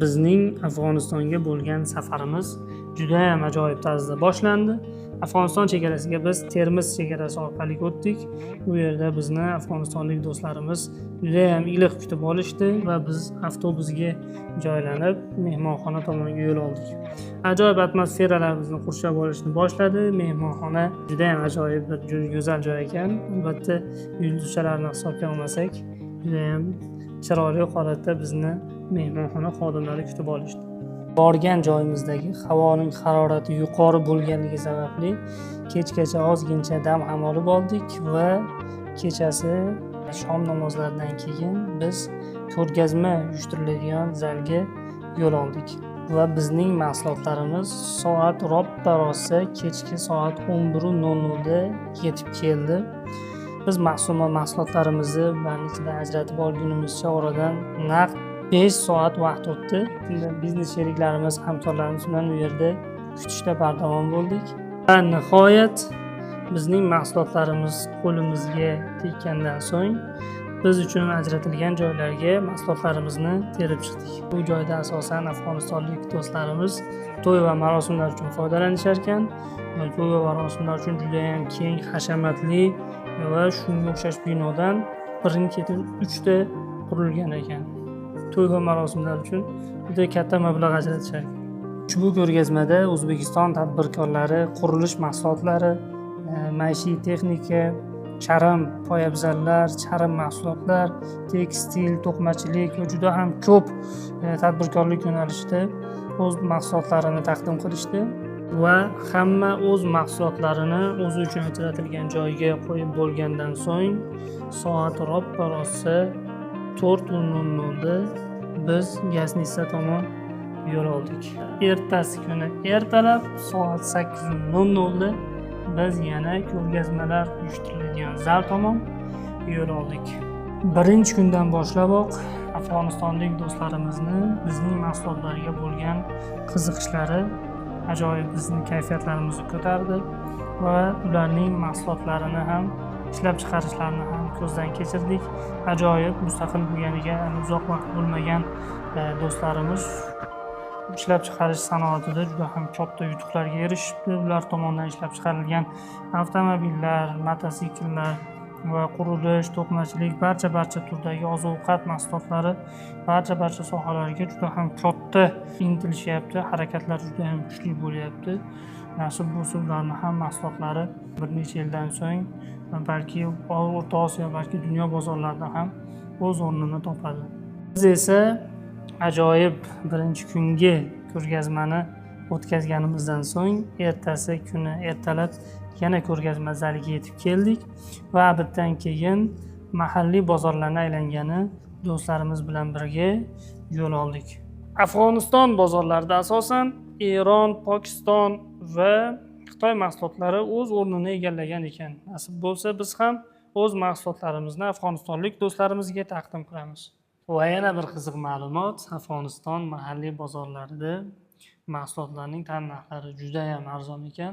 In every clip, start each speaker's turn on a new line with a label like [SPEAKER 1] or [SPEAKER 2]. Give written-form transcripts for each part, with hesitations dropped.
[SPEAKER 1] Bizning Afg'onistonga bo'lgan safarimiz juda ham ajoyib tarzda boshlandi. Afg'oniston chegarasiga biz Termiz chegarasi orqali o'tdik. Bu yerda bizni afg'onistonlik do'stlarimiz juda ham iliq kutib olishdi va biz avtobusga joylanib mehmonxona tomonga yo'l oldik. Ajoyib atmosferalar bizni qurshab olishni boshladi. Mehmonxona juda ham ajoyib bir go'zal joy ekan. Albatta yulduzchalarni hisobga olmasak, juda ham chiroyli holatda bizni mehmonxona xodimlari kutib olishdi. Borgan joyimizdagi havoning harorati yuqori bo'lganligi sababli kechgacha ozgincha dam ham olib oldik va kechasi shom namozlaridan keyin biz ko'rgazma uyushtiriladigan zalga yo'l oldik va bizning mahsulotlarimiz soat roppa rosa kechki soat 11:00 da yetib keldi. Biz mahsulotlarimizni ularning ichidan ajratib olgunimizcha oradan naqd 5 soat vaqt o'tdi. Biznes sheriklarimiz, hamkorlarimiz bilan u yerda kutishda bardavom bo'ldik. Va nihoyat bizning mahsulotlarimiz qo'limizga tekkandan so'ng biz uchun ajratilgan joylarga mahsulotlarimizni terib chiqdik. Bu joyda asosan afg'onistonlik do'stlarimiz to'y va marosimlar uchun foydalanishar ekan. To'y va marosimlar uchun juda ham keng, hashamatli va shunga o'xshash binodan birin-ketin 3 ta qurilgan ekan. To'y va marosimlar uchun juda katta mablag' ajratishar. Ushbu ko'rgazmada O'zbekiston tadbirkorlari qurilish mahsulotlari, maishiy texnika, charm poyabzallar, charm mahsulotlar, tekstil, to'qimachilik va juda ham ko'p tadbirkorlik yo'nalishida o'z mahsulotlarini taqdim qilishdi va hamma o'z mahsulotlarini o'zi uchun ajratilgan joyga qo'yib bo'lgandan so'ng soat roppa rosa 4:00 da biz Gaznitsa tomon yo'l oldik. Ertasi kuni ertalab soat 8:00 da biz yana ko'rgazmalar uyushtiriladigan zal tomon yo'l oldik. Birinchi kundan boshlaboq afg'onistonlik do'stlarimizni bizning mahsulotlarga bo'lgan qiziqishlari ajoyib bizning kayfiyatlarimizni ko'tardi va ularning mahsulotlarini ham ishlab chiqarishlarini ham ko'zdan kechirdik. Ajoyib mustaqil bo'lganiga uzoq vaqt bo'lmagan do'stlarimiz ishlab chiqarish sanoatida juda ham katta yutuqlarga erishibdi. Ular tomonidan ishlab chiqarilgan avtomobillar, mototsikllar va qurilish, to'qimachilik barcha turdagi oziq-ovqat mahsulotlari barcha sohalarga juda ham katta intilishyapti. Harakatlar juda ham kuchli bo'lyapti. Nasib bo'lsa ularning ham mahsulotlari bir necha yildan so'ng balki O'rta Osiyo, balki dunyo bozorlarida ham o'z o'rnini topadi. Biz esa ajoyib birinchi kungi ko'rgazmani o'tkazganimizdan so'ng ertasi kuni ertalab yana ko'rgazma zaliga yetib keldik va bitdan keyin mahalliy bozorlarni aylangani do'stlarimiz bilan birga yo'l oldik. Afg'oniston bozorlarida asosan Eron, Pokiston va Xitoy mahsulotlari o'z o'rnini egallagan ekan. Nasib bo'lsa biz ham o'z mahsulotlarimizni afg'onistonlik do'stlarimizga taqdim qilamiz. Va yana bir qiziq ma'lumot, Afg'oniston mahalliy bozorlarida mahsulotlarning tan narxlari juda ham arzon ekan.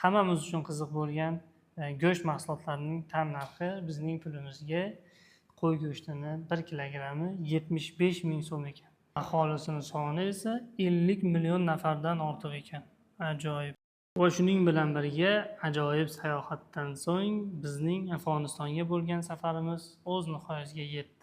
[SPEAKER 1] Hammamiz uchun qiziq bo'lgan go'sht mahsulotlarining tan narxi bizning pulimizga qo'y go'shtini 1 kilogrammi 75 ming so'm ekan. Aholisining soni esa 50 million nafardan ortiq ekan. Ajoyib. Va shuning bilan birga ajoyib sayohatdan so'ng bizning Afg'onistonga bo'lgan safarimiz o'z nihoyasiga yetdi.